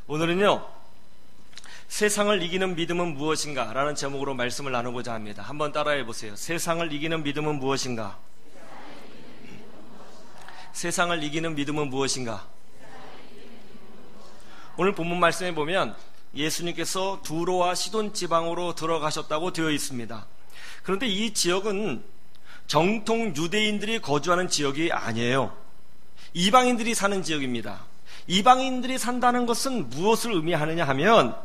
오늘은요, 세상을 이기는 믿음은 무엇인가? 라는 제목으로 말씀을 나누고자 합니다. 한번 따라해 보세요. 세상을 이기는 믿음은 무엇인가? 세상을 이기는 믿음은 무엇인가? 오늘 본문 말씀에 보면 예수님께서 두로와 시돈 지방으로 들어가셨다고 되어 있습니다. 그런데 이 지역은 정통 유대인들이 거주하는 지역이 아니에요. 이방인들이 사는 지역입니다. 이방인들이 산다는 것은 무엇을 의미하느냐 하면,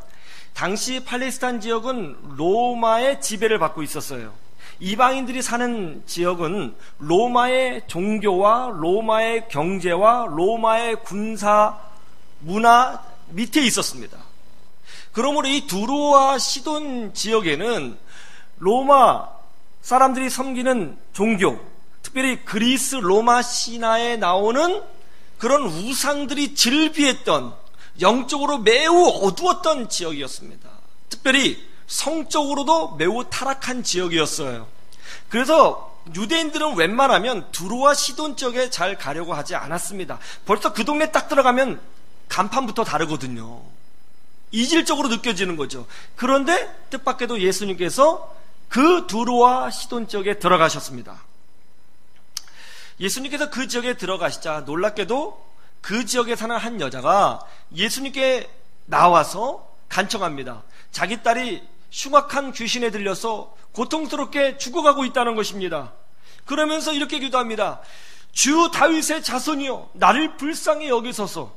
당시 팔레스타인 지역은 로마의 지배를 받고 있었어요. 이방인들이 사는 지역은 로마의 종교와 로마의 경제와 로마의 군사 문화 밑에 있었습니다. 그러므로 이 두로와 시돈 지역에는 로마 사람들이 섬기는 종교, 특별히 그리스 로마 신화에 나오는 그런 우상들이 즐비했던, 영적으로 매우 어두웠던 지역이었습니다. 특별히 성적으로도 매우 타락한 지역이었어요. 그래서 유대인들은 웬만하면 두로와 시돈 지역에 잘 가려고 하지 않았습니다. 벌써 그 동네 딱 들어가면 간판부터 다르거든요. 이질적으로 느껴지는 거죠. 그런데 뜻밖에도 예수님께서 그 두로와 시돈 지역에 들어가셨습니다. 예수님께서 그 지역에 들어가시자 놀랍게도 그 지역에 사는 한 여자가 예수님께 나와서 간청합니다. 자기 딸이 흉악한 귀신에 들려서 고통스럽게 죽어가고 있다는 것입니다. 그러면서 이렇게 기도합니다. 주 다윗의 자손이여, 나를 불쌍히 여기소서.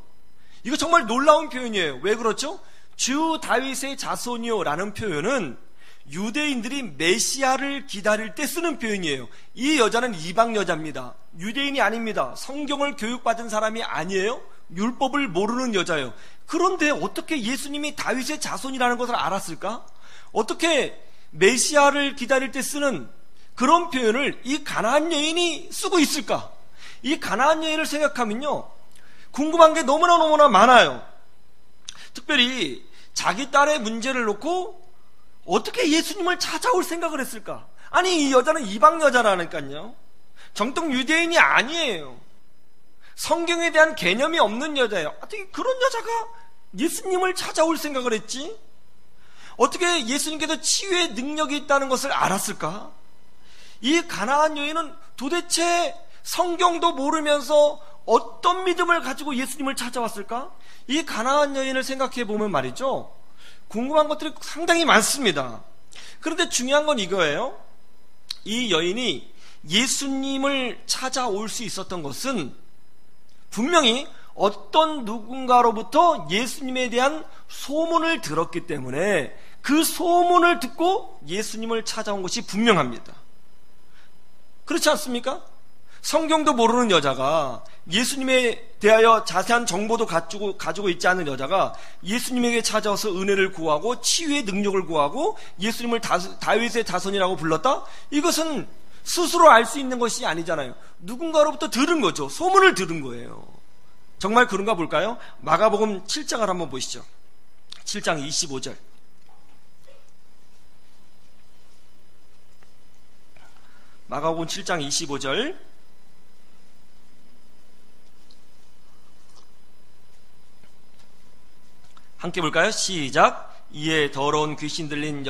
이거 정말 놀라운 표현이에요. 왜 그렇죠? 주 다윗의 자손이여 라는 표현은 유대인들이 메시아를 기다릴 때 쓰는 표현이에요. 이 여자는 이방 여자입니다. 유대인이 아닙니다. 성경을 교육받은 사람이 아니에요. 율법을 모르는 여자예요. 그런데 어떻게 예수님이 다윗의 자손이라는 것을 알았을까? 어떻게 메시아를 기다릴 때 쓰는 그런 표현을 이 가나안 여인이 쓰고 있을까? 이 가나안 여인을 생각하면요, 궁금한 게 너무나 많아요. 특별히 자기 딸의 문제를 놓고 어떻게 예수님을 찾아올 생각을 했을까? 아니, 이 여자는 이방 여자라니까요. 정통 유대인이 아니에요. 성경에 대한 개념이 없는 여자예요. 어떻게 그런 여자가 예수님을 찾아올 생각을 했지? 어떻게 예수님께서 치유의 능력이 있다는 것을 알았을까? 이 가나안 여인은 도대체 성경도 모르면서 어떤 믿음을 가지고 예수님을 찾아왔을까? 이 가나안 여인을 생각해 보면 말이죠, 궁금한 것들이 상당히 많습니다. 그런데 중요한 건 이거예요. 이 여인이 예수님을 찾아올 수 있었던 것은 분명히 어떤 누군가로부터 예수님에 대한 소문을 들었기 때문에 그 소문을 듣고 예수님을 찾아온 것이 분명합니다. 그렇지 않습니까? 성경도 모르는 여자가, 예수님에 대하여 자세한 정보도 가지고 있지 않은 여자가 예수님에게 찾아와서 은혜를 구하고 치유의 능력을 구하고 예수님을 다윗의 자손이라고 불렀다? 이것은 스스로 알 수 있는 것이 아니잖아요. 누군가로부터 들은 거죠. 소문을 들은 거예요. 정말 그런가 볼까요? 마가복음 7장을 한번 보시죠. 7장 25절. 마가복음 7장 25절. 함께 볼까요? 시작. 이에 더러운 귀신 들린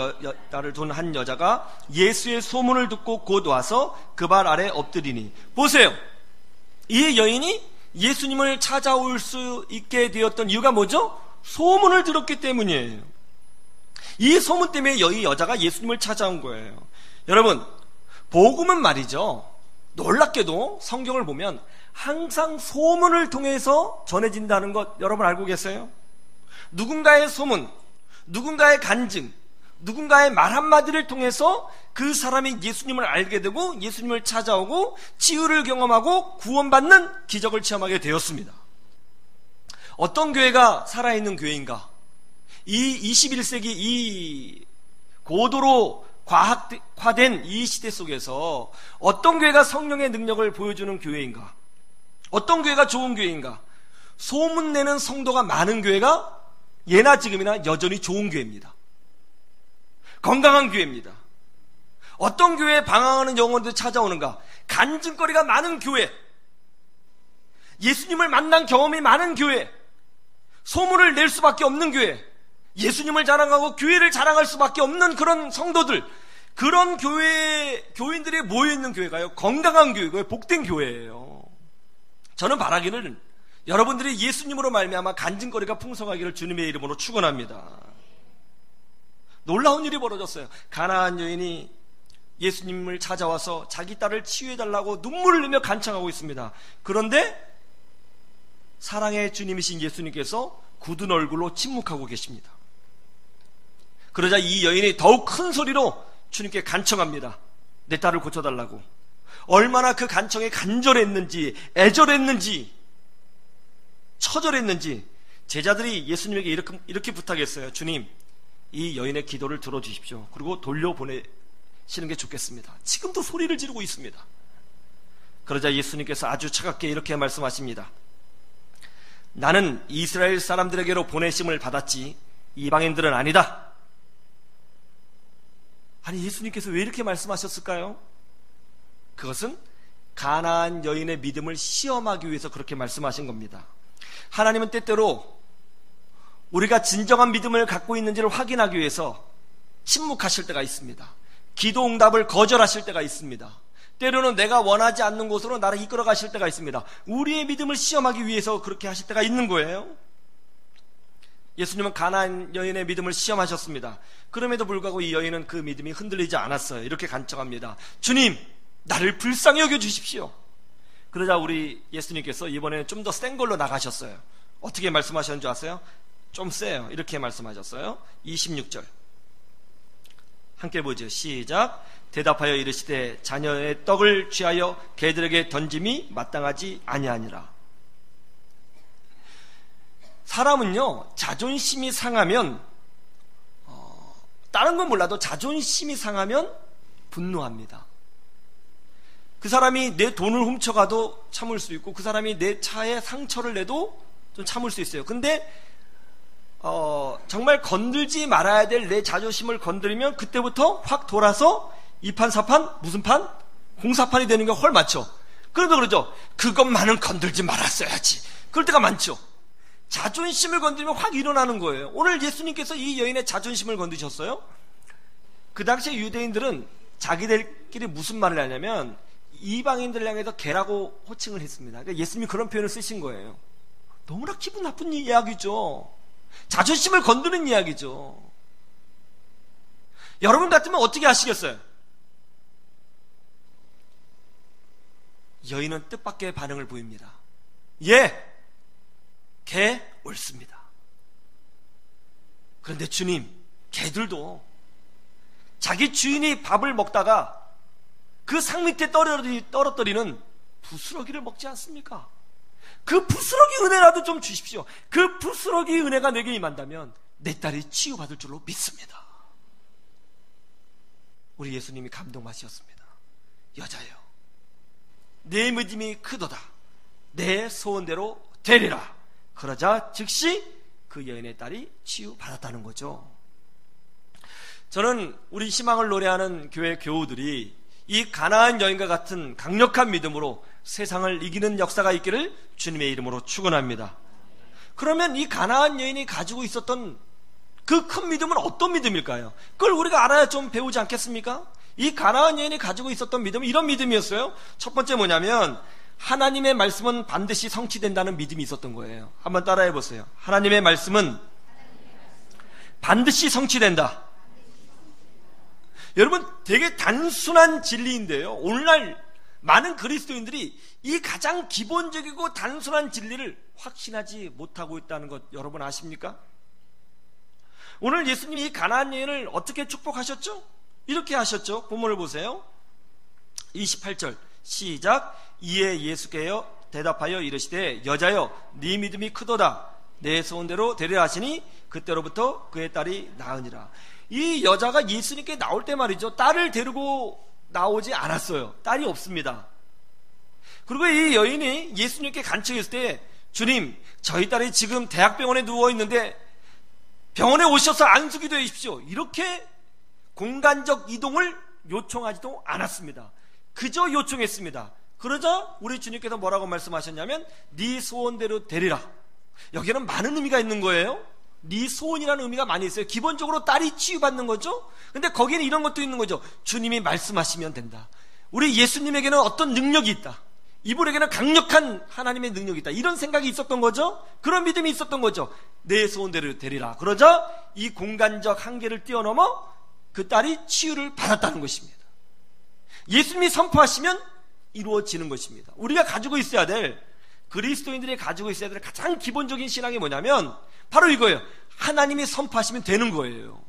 딸을 둔 한 여자가 예수의 소문을 듣고 곧 와서 그 발 아래 엎드리니. 보세요. 이 여인이 예수님을 찾아올 수 있게 되었던 이유가 뭐죠? 소문을 들었기 때문이에요. 이 소문 때문에 이 여자가 예수님을 찾아온 거예요. 여러분, 복음은 말이죠, 놀랍게도 성경을 보면 항상 소문을 통해서 전해진다는 것 여러분 알고 계세요? 누군가의 소문, 누군가의 간증, 누군가의 말 한마디를 통해서 그 사람이 예수님을 알게 되고 예수님을 찾아오고 치유를 경험하고 구원받는 기적을 체험하게 되었습니다. 어떤 교회가 살아있는 교회인가? 이 21세기 이 고도로 과학화된 이 시대 속에서 어떤 교회가 성령의 능력을 보여주는 교회인가? 어떤 교회가 좋은 교회인가? 소문내는 성도가 많은 교회가 예나 지금이나 여전히 좋은 교회입니다. 건강한 교회입니다. 어떤 교회에 방황하는 영혼들이 찾아오는가? 간증거리가 많은 교회, 예수님을 만난 경험이 많은 교회, 소문을 낼 수밖에 없는 교회, 예수님을 자랑하고 교회를 자랑할 수밖에 없는 그런 성도들, 그런 교인들이 모여있는 교회가요, 건강한 교회고요, 복된 교회예요. 저는 바라기를 여러분들이 예수님으로 말미암아 간증거리가 풍성하기를 주님의 이름으로 축원합니다. 놀라운 일이 벌어졌어요. 가나안 여인이 예수님을 찾아와서 자기 딸을 치유해달라고 눈물을 흘리며 간청하고 있습니다. 그런데 사랑의 주님이신 예수님께서 굳은 얼굴로 침묵하고 계십니다. 그러자 이 여인이 더욱 큰 소리로 주님께 간청합니다. 내 딸을 고쳐달라고. 얼마나 그 간청에 간절했는지, 애절했는지, 처절했는지 제자들이 예수님에게 이렇게 부탁했어요. 주님, 이 여인의 기도를 들어주십시오. 그리고 돌려보내시는 게 좋겠습니다. 지금도 소리를 지르고 있습니다. 그러자 예수님께서 아주 차갑게 이렇게 말씀하십니다. 나는 이스라엘 사람들에게로 보내심을 받았지 이방인들은 아니다. 아니, 예수님께서 왜 이렇게 말씀하셨을까요? 그것은 가나안 여인의 믿음을 시험하기 위해서 그렇게 말씀하신 겁니다. 하나님은 때때로 우리가 진정한 믿음을 갖고 있는지를 확인하기 위해서 침묵하실 때가 있습니다. 기도 응답을 거절하실 때가 있습니다. 때로는 내가 원하지 않는 곳으로 나를 이끌어 가실 때가 있습니다. 우리의 믿음을 시험하기 위해서 그렇게 하실 때가 있는 거예요. 예수님은 가나안 여인의 믿음을 시험하셨습니다. 그럼에도 불구하고 이 여인은 그 믿음이 흔들리지 않았어요. 이렇게 간청합니다. 주님, 나를 불쌍히 여겨주십시오. 그러자 우리 예수님께서 이번에는 좀 더 센 걸로 나가셨어요. 어떻게 말씀하셨는지 아세요? 좀 세요. 이렇게 말씀하셨어요. 26절 함께 보죠. 시작. 대답하여 이르시되 자녀의 떡을 취하여 개들에게 던짐이 마땅하지 아니하니라. 사람은요, 자존심이 상하면 다른 건 몰라도 자존심이 상하면 분노합니다. 그 사람이 내 돈을 훔쳐가도 참을 수 있고, 그 사람이 내 차에 상처를 내도 좀 참을 수 있어요. 근데 정말 건들지 말아야 될 내 자존심을 건드리면 그때부터 확 돌아서 2판 4판 무슨 판? 공사판이 되는 게 훨 많죠. 그래도 그러죠. 그것만은 건들지 말았어야지. 그럴 때가 많죠. 자존심을 건드리면 확 일어나는 거예요. 오늘 예수님께서 이 여인의 자존심을 건드셨어요. 그 당시에 유대인들은 자기들끼리 무슨 말을 하냐면 이방인들 향해서 개라고 호칭을 했습니다. 그러니까 예수님이 그런 표현을 쓰신 거예요. 너무나 기분 나쁜 이야기죠. 자존심을 건드는 이야기죠. 여러분 같으면 어떻게 하시겠어요? 여인은 뜻밖의 반응을 보입니다. 예, 개 옳습니다. 그런데 주님, 개들도 자기 주인이 밥을 먹다가 그 상 밑에 떨어뜨리는 부스러기를 먹지 않습니까? 그 부스러기 은혜라도 좀 주십시오. 그 부스러기 은혜가 내게 임한다면 내 딸이 치유받을 줄로 믿습니다. 우리 예수님이 감동받으셨습니다. 여자여, 내 믿음이 크도다. 내 소원대로 되리라. 그러자 즉시 그 여인의 딸이 치유받았다는 거죠. 저는 우리 희망을 노래하는 교회 교우들이 이 가나안 여인과 같은 강력한 믿음으로 세상을 이기는 역사가 있기를 주님의 이름으로 축원합니다. 그러면 이 가나안 여인이 가지고 있었던 그 큰 믿음은 어떤 믿음일까요? 그걸 우리가 알아야 좀 배우지 않겠습니까? 이 가나안 여인이 가지고 있었던 믿음은 이런 믿음이었어요. 첫 번째 뭐냐면 하나님의 말씀은 반드시 성취된다는 믿음이 있었던 거예요. 한번 따라해 보세요. 하나님의 말씀은 반드시 성취된다. 여러분, 되게 단순한 진리인데요, 오늘날 많은 그리스도인들이 이 가장 기본적이고 단순한 진리를 확신하지 못하고 있다는 것 여러분 아십니까? 오늘 예수님이 이 가나안 여인을 어떻게 축복하셨죠? 이렇게 하셨죠. 본문을 보세요. 28절 시작. 이에 예수께서 대답하여 이르시되 여자여, 네 믿음이 크도다. 내 소원대로 되리라 하시니 그때로부터 그의 딸이 나으니라. 이 여자가 예수님께 나올 때 말이죠, 딸을 데리고 나오지 않았어요. 딸이 없습니다. 그리고 이 여인이 예수님께 간청했을 때 주님, 저희 딸이 지금 대학병원에 누워있는데 병원에 오셔서 안수기도 해주십시오. 이렇게 공간적 이동을 요청하지도 않았습니다. 그저 요청했습니다. 그러자 우리 주님께서 뭐라고 말씀하셨냐면 네 소원대로 되리라. 여기에는 많은 의미가 있는 거예요. 네 소원이라는 의미가 많이 있어요. 기본적으로 딸이 치유받는 거죠. 근데 거기에는 이런 것도 있는 거죠. 주님이 말씀하시면 된다. 우리 예수님에게는 어떤 능력이 있다. 이분에게는 강력한 하나님의 능력이 있다. 이런 생각이 있었던 거죠. 그런 믿음이 있었던 거죠. 내 소원대로 되리라. 그러자 이 공간적 한계를 뛰어넘어 그 딸이 치유를 받았다는 것입니다. 예수님이 선포하시면 이루어지는 것입니다. 우리가 가지고 있어야 될, 그리스도인들이 가지고 있어야 될 가장 기본적인 신앙이 뭐냐면 바로 이거예요. 하나님이 선포하시면 되는 거예요.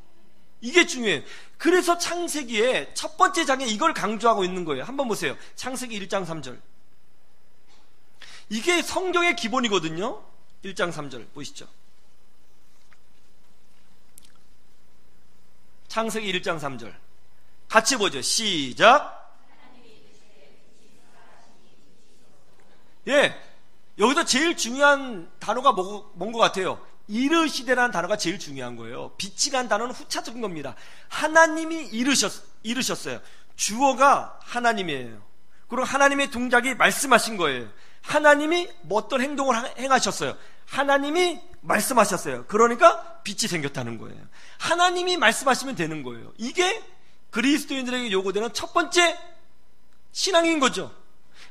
이게 중요해요. 그래서 창세기의 첫 번째 장에 이걸 강조하고 있는 거예요. 한번 보세요. 창세기 1장 3절. 이게 성경의 기본이거든요. 1장 3절 보시죠. 창세기 1장 3절 같이 보죠. 시작. 예, 여기서 제일 중요한 단어가 뭔 것 같아요? 이르시되라는 단어가 제일 중요한 거예요. 빛이라는 단어는 후차적인 겁니다. 하나님이 이르셨어요. 주어가 하나님이에요. 그리고 하나님의 동작이 말씀하신 거예요. 하나님이 어떤 행동을 행하셨어요. 하나님이 말씀하셨어요. 그러니까 빛이 생겼다는 거예요. 하나님이 말씀하시면 되는 거예요. 이게 그리스도인들에게 요구되는 첫 번째 신앙인 거죠.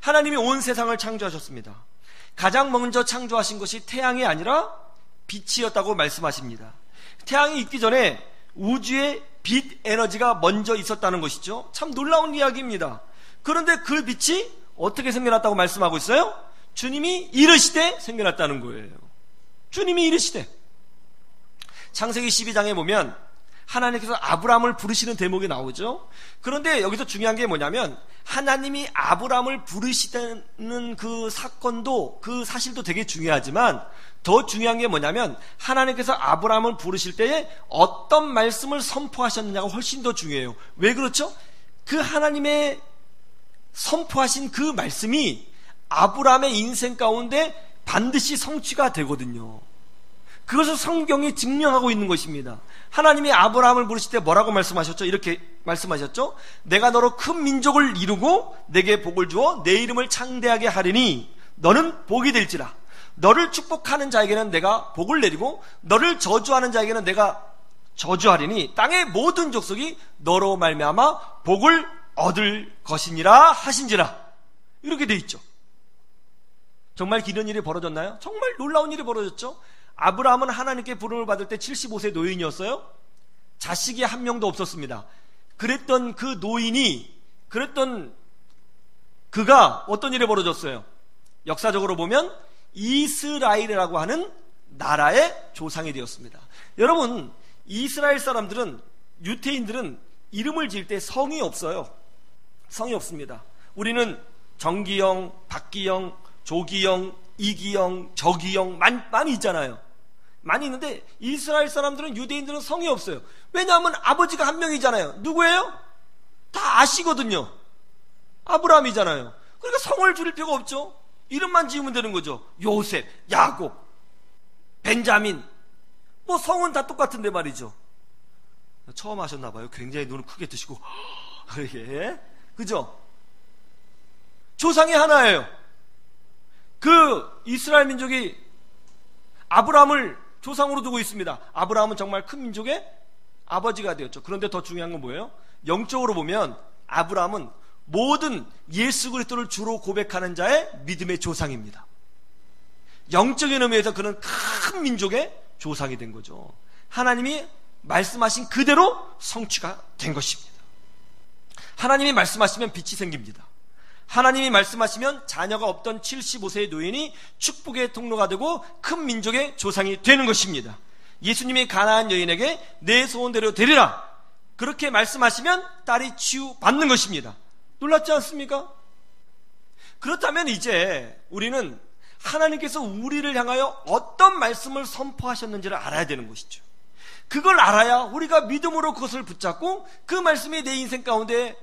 하나님이 온 세상을 창조하셨습니다. 가장 먼저 창조하신 것이 태양이 아니라 빛이었다고 말씀하십니다. 태양이 있기 전에 우주에 빛 에너지가 먼저 있었다는 것이죠. 참 놀라운 이야기입니다. 그런데 그 빛이 어떻게 생겨났다고 말씀하고 있어요? 주님이 이르시되 생겨났다는 거예요. 주님이 이르시되. 창세기 12장에 보면 하나님께서 아브라함을 부르시는 대목이 나오죠. 그런데 여기서 중요한 게 뭐냐면 하나님이 아브라함을 부르시는 그 사건도, 그 사실도 되게 중요하지만 더 중요한 게 뭐냐면 하나님께서 아브라함을 부르실 때에 어떤 말씀을 선포하셨느냐가 훨씬 더 중요해요. 왜 그렇죠? 그 하나님의 선포하신 그 말씀이 아브라함의 인생 가운데 반드시 성취가 되거든요. 그것을 성경이 증명하고 있는 것입니다. 하나님이 아브라함을 부르실 때 뭐라고 말씀하셨죠? 이렇게 말씀하셨죠? 내가 너로 큰 민족을 이루고 내게 복을 주어 내 이름을 창대하게 하리니 너는 복이 될지라. 너를 축복하는 자에게는 내가 복을 내리고 너를 저주하는 자에게는 내가 저주하리니 땅의 모든 족속이 너로 말미암아 복을 얻을 것이니라 하신지라. 이렇게 돼 있죠. 정말 이런 일이 벌어졌나요? 정말 놀라운 일이 벌어졌죠. 아브라함은 하나님께 부름을 받을 때 75세 노인이었어요. 자식이 한 명도 없었습니다. 그랬던 그 노인이, 그가 어떤 일이 벌어졌어요? 역사적으로 보면 이스라엘이라고 하는 나라의 조상이 되었습니다. 여러분, 이스라엘 사람들은, 유태인들은 이름을 지을 때 성이 없어요. 성이 없습니다. 우리는 정기영, 박기영, 조기영, 이기영, 저기영 많이 있잖아요. 많이 있는데 이스라엘 사람들은, 유대인들은 성이 없어요. 왜냐하면 아버지가 한 명이잖아요. 누구예요? 다 아시거든요. 아브라함이잖아요. 그러니까 성을 줄일 필요가 없죠. 이름만 지으면 되는 거죠. 요셉, 야곱, 벤자민, 뭐 성은 다 똑같은데 말이죠. 처음 하셨나봐요. 굉장히 눈을 크게 뜨시고 이게 그죠? 조상이 하나예요. 그 이스라엘 민족이 아브라함을 조상으로 두고 있습니다. 아브라함은 정말 큰 민족의 아버지가 되었죠. 그런데 더 중요한 건 뭐예요? 영적으로 보면 아브라함은 모든 예수 그리스도를 주로 고백하는 자의 믿음의 조상입니다. 영적인 의미에서 그는 큰 민족의 조상이 된 거죠. 하나님이 말씀하신 그대로 성취가 된 것입니다. 하나님이 말씀하시면 빛이 생깁니다. 하나님이 말씀하시면 자녀가 없던 75세의 노인이 축복의 통로가 되고 큰 민족의 조상이 되는 것입니다. 예수님이 가나안 여인에게 내 소원대로 되리라, 그렇게 말씀하시면 딸이 치유받는 것입니다. 놀랍지 않습니까? 그렇다면 이제 우리는 하나님께서 우리를 향하여 어떤 말씀을 선포하셨는지를 알아야 되는 것이죠. 그걸 알아야 우리가 믿음으로 그것을 붙잡고 그 말씀이 내 인생 가운데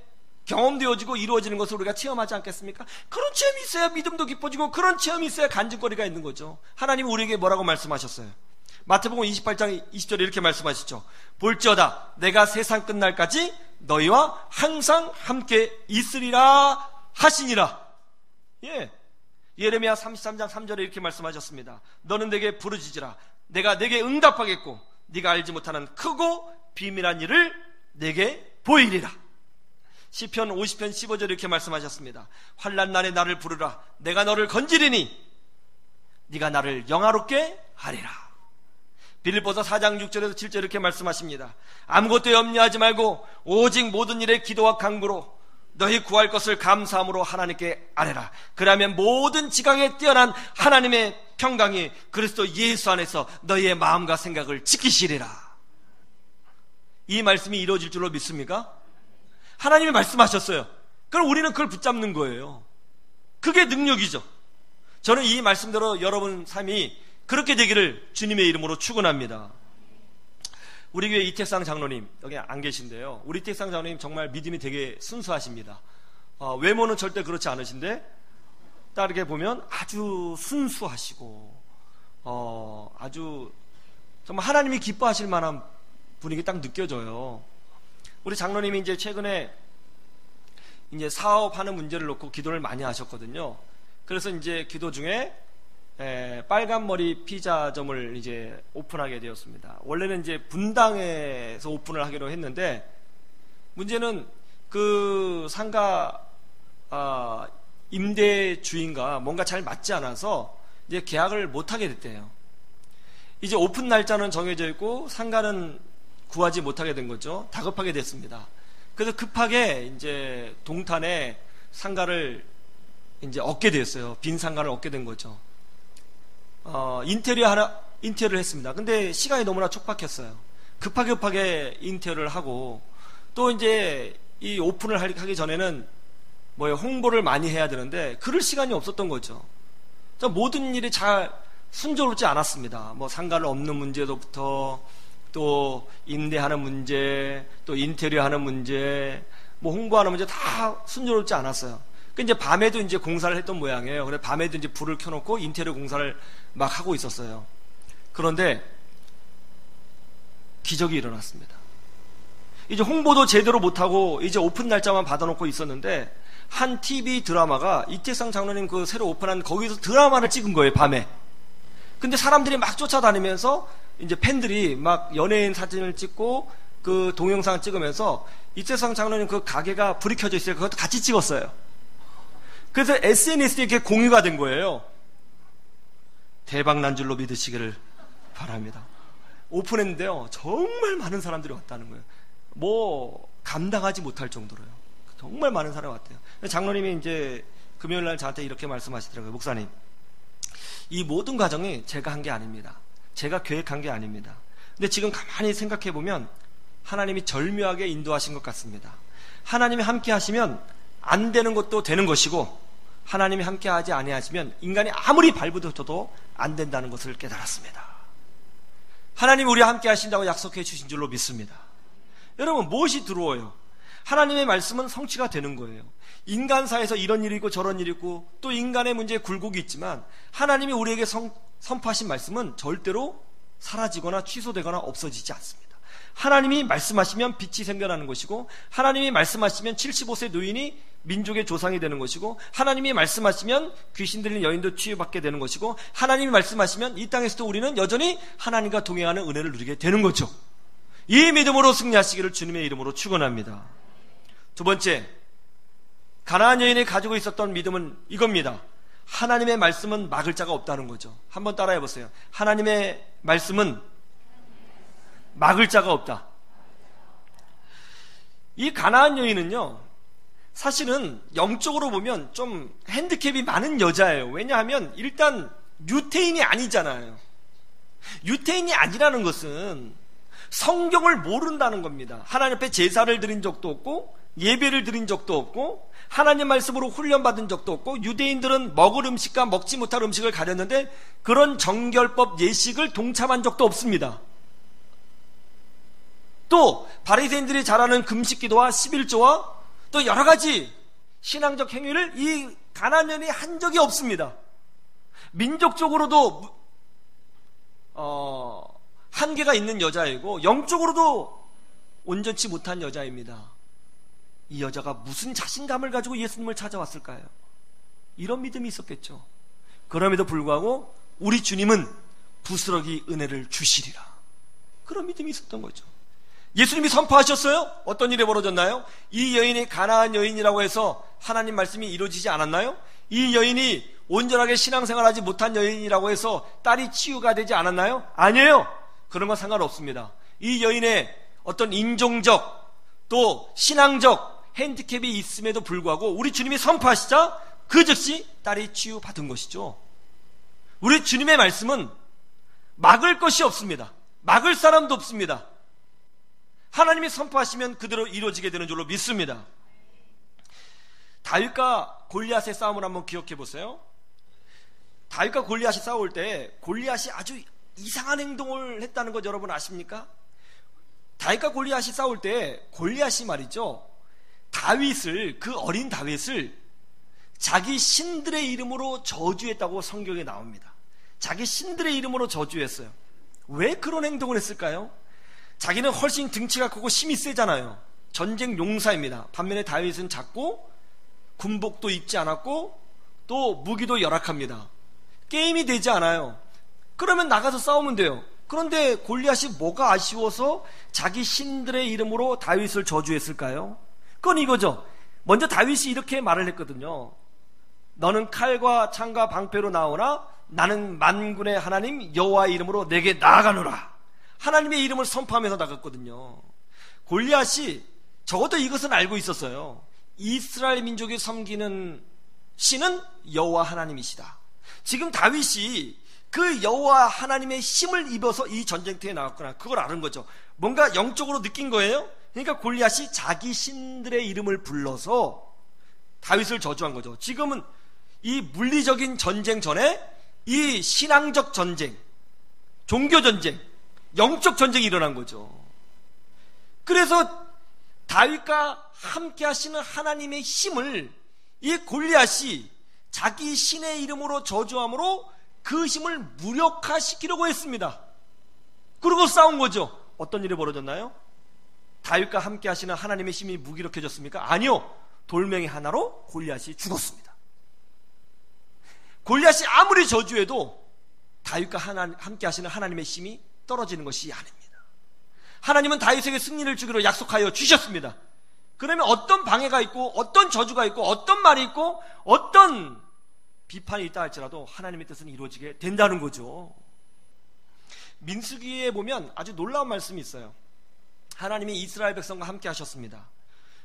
경험되어지고 이루어지는 것을 우리가 체험하지 않겠습니까? 그런 체험이 있어야 믿음도 깊어지고, 그런 체험이 있어야 간증거리가 있는 거죠. 하나님 우리에게 뭐라고 말씀하셨어요? 마태복음 28장 20절에 이렇게 말씀하시죠. 볼지어다 내가 세상 끝날까지 너희와 항상 함께 있으리라 하시니라. 예, 예레미야 33장 3절에 이렇게 말씀하셨습니다. 너는 내게 부르짖으라. 내가 내게 응답하겠고 네가 알지 못하는 크고 비밀한 일을 내게 보이리라. 시편 50편 15절에 이렇게 말씀하셨습니다. 환난 날에 나를 부르라. 내가 너를 건지리니 네가 나를 영화롭게 하리라. 빌립보서 4장 6절에서 7절 이렇게 말씀하십니다. 아무것도 염려하지 말고 오직 모든 일에 기도와 간구로 너희 구할 것을 감사함으로 하나님께 아뢰라. 그러면 모든 지강에 뛰어난 하나님의 평강이 그리스도 예수 안에서 너희의 마음과 생각을 지키시리라. 이 말씀이 이루어질 줄로 믿습니까? 하나님이 말씀하셨어요. 그럼 우리는 그걸 붙잡는 거예요. 그게 능력이죠. 저는 이 말씀대로 여러분 삶이 그렇게 되기를 주님의 이름으로 축원합니다. 우리 교회 이택상 장로님 여기 안 계신데요. 우리 이택상 장로님 정말 믿음이 되게 순수하십니다. 외모는 절대 그렇지 않으신데 딱 이렇게 보면 아주 순수하시고 아주 정말 하나님이 기뻐하실 만한 분위기 딱 느껴져요. 우리 장로님이 이제 최근에 이제 사업하는 문제를 놓고 기도를 많이 하셨거든요. 그래서 이제 기도 중에 빨간 머리 피자점을 이제 오픈하게 되었습니다. 원래는 이제 분당에서 오픈을 하기로 했는데 문제는 그 상가 임대 주인과 뭔가 잘 맞지 않아서 이제 계약을 못 하게 됐대요. 이제 오픈 날짜는 정해져 있고 상가는 구하지 못하게 된 거죠. 다급하게 됐습니다. 그래서 급하게 이제 동탄에 상가를 이제 얻게 됐어요. 빈 상가를 얻게 된 거죠. 인테리어를 했습니다. 근데 시간이 너무나 촉박했어요. 급하게 인테리어를 하고 또 이제 이 오픈을 하기 전에는 홍보를 많이 해야 되는데 그럴 시간이 없었던 거죠. 모든 일이 잘 순조롭지 않았습니다. 상가를 얻는 문제부터 또 임대하는 문제, 또 인테리어 하는 문제, 홍보하는 문제 다 순조롭지 않았어요. 이제 밤에도 이제 공사를 했던 모양이에요. 그래서 밤에도 이제 불을 켜놓고 인테리어 공사를 막 하고 있었어요. 그런데 기적이 일어났습니다. 이제 홍보도 제대로 못하고 이제 오픈 날짜만 받아놓고 있었는데 한 TV 드라마가 이태상 장로님 그 새로 오픈한 거기서 드라마를 찍은 거예요, 밤에. 근데 사람들이 막 쫓아다니면서 이제 팬들이 막 연예인 사진을 찍고 그 동영상 찍으면서 이태상 장로님 그 가게가 불이 켜져 있어요. 그것도 같이 찍었어요. 그래서 SNS에 이렇게 공유가 된 거예요. 대박 난 줄로 믿으시기를 바랍니다. 오픈했는데요, 정말 많은 사람들이 왔다는 거예요. 감당하지 못할 정도로요. 정말 많은 사람이 왔대요. 장로님이 이제 금요일 날 저한테 이렇게 말씀하시더라고요. 목사님, 이 모든 과정이 제가 한 게 아닙니다. 제가 계획한 게 아닙니다. 근데 지금 가만히 생각해 보면 하나님이 절묘하게 인도하신 것 같습니다. 하나님이 함께 하시면 안 되는 것도 되는 것이고 하나님이 함께 하지 아니하시면 인간이 아무리 발부듯해도 안 된다는 것을 깨달았습니다. 하나님이 우리와 함께 하신다고 약속해 주신 줄로 믿습니다. 여러분, 무엇이 들어와요? 하나님의 말씀은 성취가 되는 거예요. 인간사에서 이런 일이 있고 저런 일이 있고 또 인간의 문제에 굴곡이 있지만 하나님이 우리에게 선포하신 말씀은 절대로 사라지거나 취소되거나 없어지지 않습니다. 하나님이 말씀하시면 빛이 생겨나는 것이고 하나님이 말씀하시면 75세 노인이 민족의 조상이 되는 것이고 하나님이 말씀하시면 귀신 들린 여인도 치유받게 되는 것이고 하나님이 말씀하시면 이 땅에서도 우리는 여전히 하나님과 동행하는 은혜를 누리게 되는 거죠. 이 믿음으로 승리하시기를 주님의 이름으로 축원합니다. 두 번째, 가나안 여인이 가지고 있었던 믿음은 이겁니다. 하나님의 말씀은 막을 자가 없다는 거죠. 한번 따라해 보세요. 하나님의 말씀은 막을 자가 없다. 이 가나안 여인은요, 사실은 영적으로 보면 좀 핸디캡이 많은 여자예요. 왜냐하면 일단 유태인이 아니잖아요. 유태인이 아니라는 것은 성경을 모른다는 겁니다. 하나님 앞에 제사를 드린 적도 없고 예배를 드린 적도 없고 하나님 말씀으로 훈련받은 적도 없고 유대인들은 먹을 음식과 먹지 못할 음식을 가렸는데 그런 정결법 예식을 동참한 적도 없습니다. 또 바리새인들이 잘하는 금식기도와 11조와 또 여러 가지 신앙적 행위를 이 가나안 여인이 한 적이 없습니다. 민족적으로도 한계가 있는 여자이고 영적으로도 온전치 못한 여자입니다. 이 여자가 무슨 자신감을 가지고 예수님을 찾아왔을까요? 이런 믿음이 있었겠죠. 그럼에도 불구하고 우리 주님은 부스러기 은혜를 주시리라. 그런 믿음이 있었던 거죠. 예수님이 선포하셨어요? 어떤 일이 벌어졌나요? 이 여인이 가나안 여인이라고 해서 하나님 말씀이 이루어지지 않았나요? 이 여인이 온전하게 신앙생활하지 못한 여인이라고 해서 딸이 치유가 되지 않았나요? 아니에요. 그런 건 상관없습니다. 이 여인의 어떤 인종적 또 신앙적 핸디캡이 있음에도 불구하고 우리 주님이 선포하시자 그 즉시 딸이 치유받은 것이죠. 우리 주님의 말씀은 막을 것이 없습니다. 막을 사람도 없습니다. 하나님이 선포하시면 그대로 이루어지게 되는 줄로 믿습니다. 다윗과 골리앗의 싸움을 한번 기억해 보세요. 다윗과 골리앗이 싸울 때 골리앗이 아주 이상한 행동을 했다는 것 여러분 아십니까? 다윗과 골리앗이 싸울 때 골리앗이 말이죠, 다윗을, 그 어린 다윗을 자기 신들의 이름으로 저주했다고 성경에 나옵니다. 자기 신들의 이름으로 저주했어요. 왜 그런 행동을 했을까요? 자기는 훨씬 등치가 크고 힘이 세잖아요. 전쟁 용사입니다. 반면에 다윗은 작고 군복도 입지 않았고 또 무기도 열악합니다. 게임이 되지 않아요. 그러면 나가서 싸우면 돼요. 그런데 골리앗이 뭐가 아쉬워서 자기 신들의 이름으로 다윗을 저주했을까요? 그건 이거죠. 먼저 다윗이 이렇게 말을 했거든요. 너는 칼과 창과 방패로 나오나 나는 만군의 하나님 여호와의 이름으로 내게 나아가노라. 하나님의 이름을 선포하면서 나갔거든요. 골리앗이 적어도 이것은 알고 있었어요. 이스라엘 민족이 섬기는 신은 여호와 하나님이시다. 지금 다윗이 그 여호와 하나님의 힘을 입어서 이 전쟁터에 나갔구나. 그걸 아는 거죠. 뭔가 영적으로 느낀 거예요. 그러니까 골리앗이 자기 신들의 이름을 불러서 다윗을 저주한 거죠. 지금은 이 물리적인 전쟁 전에 이 신앙적 전쟁, 종교 전쟁, 영적 전쟁이 일어난 거죠. 그래서 다윗과 함께 하시는 하나님의 힘을 이 골리앗이 자기 신의 이름으로 저주함으로 그 힘을 무력화시키려고 했습니다. 그리고 싸운 거죠. 어떤 일이 벌어졌나요? 다윗과 함께 하시는 하나님의 힘이 무기력해졌습니까? 아니요. 돌멩이 하나로 골리앗이 죽었습니다. 골리앗이 아무리 저주해도 다윗과 함께 하시는 하나님의 힘이 떨어지는 것이 아닙니다. 하나님은 다윗에게 승리를 주기로 약속하여 주셨습니다. 그러면 어떤 방해가 있고 어떤 저주가 있고 어떤 말이 있고 어떤 비판이 있다 할지라도 하나님의 뜻은 이루어지게 된다는 거죠. 민수기에 보면 아주 놀라운 말씀이 있어요. 하나님이 이스라엘 백성과 함께 하셨습니다.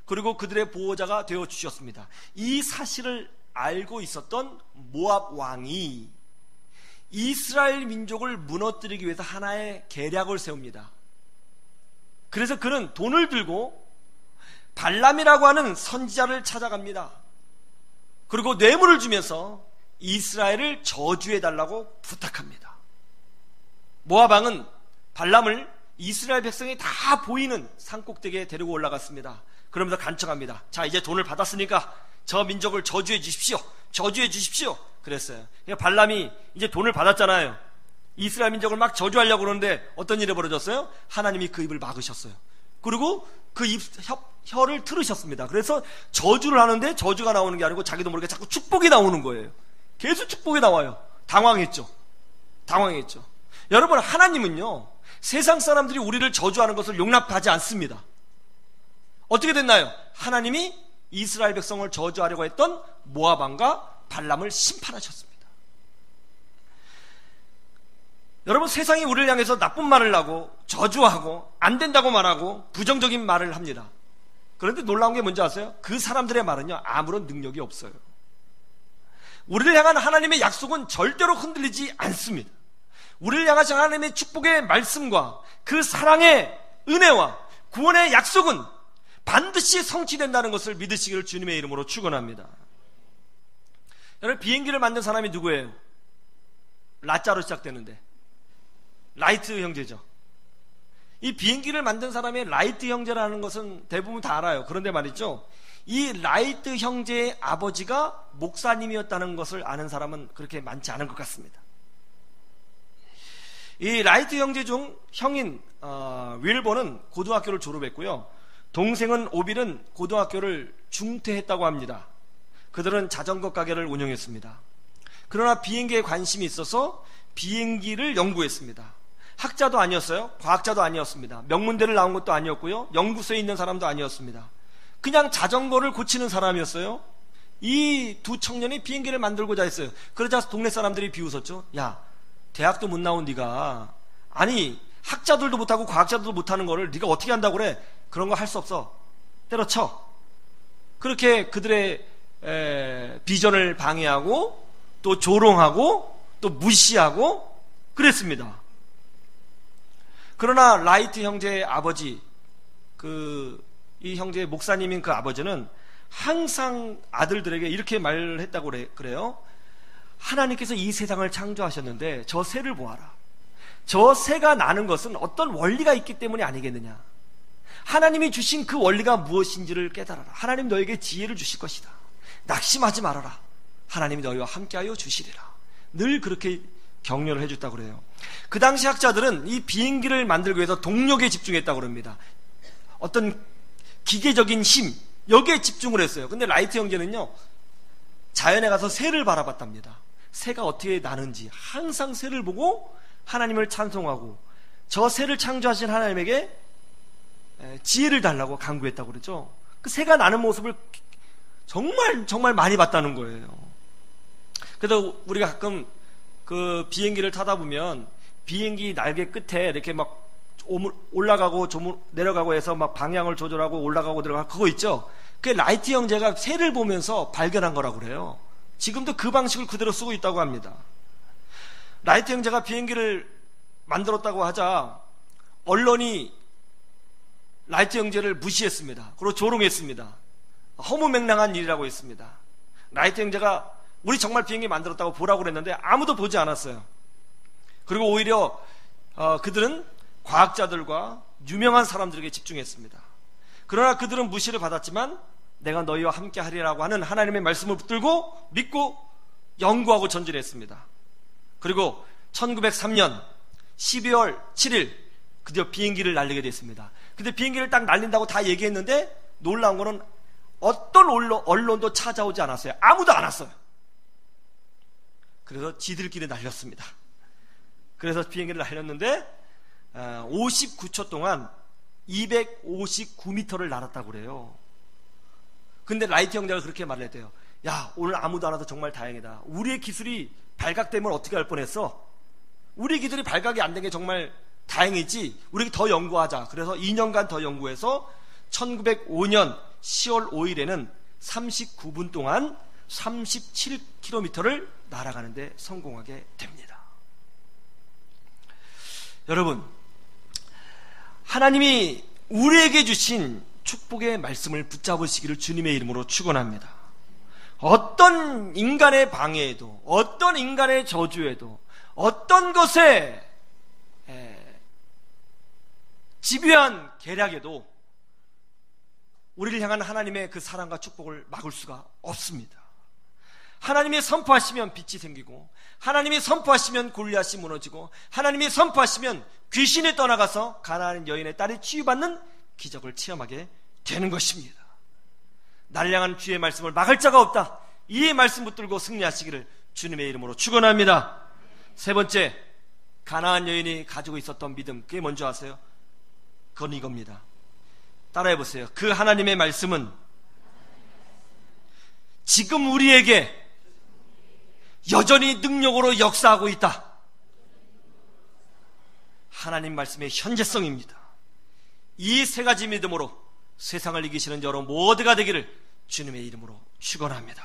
그리고 그들의 보호자가 되어 주셨습니다. 이 사실을 알고 있었던 모압 왕이 이스라엘 민족을 무너뜨리기 위해서 하나의 계략을 세웁니다. 그래서 그는 돈을 들고 발람이라고 하는 선지자를 찾아갑니다. 그리고 뇌물을 주면서 이스라엘을 저주해달라고 부탁합니다. 모압 왕은 발람을 이스라엘 백성이 다 보이는 산꼭대기에 데리고 올라갔습니다. 그러면서 간청합니다. 자, 이제 돈을 받았으니까 저 민족을 저주해 주십시오. 저주해 주십시오. 그랬어요. 그러니까 발람이 이제 돈을 받았잖아요. 이스라엘 민족을 막 저주하려고 그러는데 어떤 일이 벌어졌어요? 하나님이 그 입을 막으셨어요. 그리고 그 혀를 틀으셨습니다. 그래서 저주를 하는데 저주가 나오는 게 아니고 자기도 모르게 자꾸 축복이 나오는 거예요. 계속 축복이 나와요. 당황했죠. 여러분, 하나님은요, 세상 사람들이 우리를 저주하는 것을 용납하지 않습니다. 어떻게 됐나요? 하나님이 이스라엘 백성을 저주하려고 했던 모압 왕과 발람을 심판하셨습니다. 여러분, 세상이 우리를 향해서 나쁜 말을 하고 저주하고 안 된다고 말하고 부정적인 말을 합니다. 그런데 놀라운 게 뭔지 아세요? 그 사람들의 말은요, 아무런 능력이 없어요. 우리를 향한 하나님의 약속은 절대로 흔들리지 않습니다. 우리를 향하신 하나님의 축복의 말씀과 그 사랑의 은혜와 구원의 약속은 반드시 성취된다는 것을 믿으시기를 주님의 이름으로 축원합니다. 여러분, 비행기를 만든 사람이 누구예요? 라자로 시작되는데 라이트 형제죠. 이 비행기를 만든 사람의 라이트 형제라는 것은 대부분 다 알아요. 그런데 말이죠, 이 라이트 형제의 아버지가 목사님이었다는 것을 아는 사람은 그렇게 많지 않은 것 같습니다. 이 라이트 형제 중 형인 윌버는 고등학교를 졸업했고요. 동생은 오빌은 고등학교를 중퇴했다고 합니다. 그들은 자전거 가게를 운영했습니다. 그러나 비행기에 관심이 있어서 비행기를 연구했습니다. 학자도 아니었어요. 과학자도 아니었습니다. 명문대를 나온 것도 아니었고요. 연구소에 있는 사람도 아니었습니다. 그냥 자전거를 고치는 사람이었어요. 이 두 청년이 비행기를 만들고자 했어요. 그러자 동네 사람들이 비웃었죠. 야, 대학도 못 나온 네가, 아니 학자들도 못하고 과학자들도 못하는 거를 네가 어떻게 한다고 그래? 그런 거 할 수 없어. 때려쳐. 그렇게 그들의 비전을 방해하고 또 조롱하고 또 무시하고 그랬습니다. 그러나 라이트 형제의 아버지, 이 형제의 목사님인 그 아버지는 항상 아들들에게 이렇게 말을 했다고 그래요. 하나님께서 이 세상을 창조하셨는데 저 새를 보아라. 저 새가 나는 것은 어떤 원리가 있기 때문이 아니겠느냐. 하나님이 주신 그 원리가 무엇인지를 깨달아라. 하나님 너에게 지혜를 주실 것이다. 낙심하지 말아라. 하나님이 너희와 함께하여 주시리라. 늘 그렇게 격려를 해줬다고 그래요. 그 당시 학자들은 이 비행기를 만들기 위해서 동력에 집중했다고 그럽니다. 어떤 기계적인 힘, 여기에 집중을 했어요. 근데 라이트 형제는요, 자연에 가서 새를 바라봤답니다. 새가 어떻게 나는지 항상 새를 보고 하나님을 찬송하고 저 새를 창조하신 하나님에게 지혜를 달라고 간구했다고 그러죠. 그 새가 나는 모습을 정말 많이 봤다는 거예요. 그래서 우리가 가끔 그 비행기를 타다 보면 비행기 날개 끝에 이렇게 막 올라가고 내려가고 해서 막 방향을 조절하고 올라가고 내려가고 그거 있죠. 그게 라이트 형제가 새를 보면서 발견한 거라고 그래요. 지금도 그 방식을 그대로 쓰고 있다고 합니다. 라이트 형제가 비행기를 만들었다고 하자 언론이 라이트 형제를 무시했습니다. 그리고 조롱했습니다. 허무맹랑한 일이라고 했습니다. 라이트 형제가 우리 정말 비행기 만들었다고 보라고 그랬는데 아무도 보지 않았어요. 그리고 오히려 그들은 과학자들과 유명한 사람들에게 집중했습니다. 그러나 그들은 무시를 받았지만 내가 너희와 함께 하리라고 하는 하나님의 말씀을 붙들고 믿고 연구하고 전진했습니다. 그리고 1903년 12월 7일 드디어 비행기를 날리게 됐습니다. 근데 비행기를 딱 날린다고 다 얘기했는데 놀라운 거는 어떤 언론도 찾아오지 않았어요. 아무도 안 왔어요. 그래서 지들끼리 날렸습니다. 그래서 비행기를 날렸는데 59초 동안 259m를 날았다고 그래요. 근데 라이트 형제가 그렇게 말을 했대요. 야, 오늘 아무도 안 와서 정말 다행이다. 우리의 기술이 발각되면 어떻게 할 뻔했어? 우리 기술이 발각이 안 된 게 정말 다행이지. 우리 더 연구하자. 그래서 2년간 더 연구해서 1905년 10월 5일에는 39분 동안 37km를 날아가는데 성공하게 됩니다. 여러분, 하나님이 우리에게 주신 축복의 말씀을 붙잡으시기를 주님의 이름으로 축원합니다. 어떤 인간의 방해에도, 어떤 인간의 저주에도, 어떤 것에 집요한 계략에도 우리를 향한 하나님의 그 사랑과 축복을 막을 수가 없습니다. 하나님이 선포하시면 빛이 생기고, 하나님이 선포하시면 골리앗이 무너지고, 하나님이 선포하시면 귀신이 떠나가서 가나안 여인의 딸이 치유받는 기적을 체험하게 되는 것입니다. 나를 향한 주의 말씀을 막을 자가 없다. 이 말씀 붙들고 승리하시기를 주님의 이름으로 축원합니다. 세 번째, 가나안 여인이 가지고 있었던 믿음, 그게 뭔지 아세요? 그건 이겁니다. 따라해 보세요. 그 하나님의 말씀은 지금 우리에게 여전히 능력으로 역사하고 있다. 하나님 말씀의 현재성입니다. 이 세 가지 믿음으로 세상을 이기시는 여러분 모두가 되기를 주님의 이름으로 축원합니다.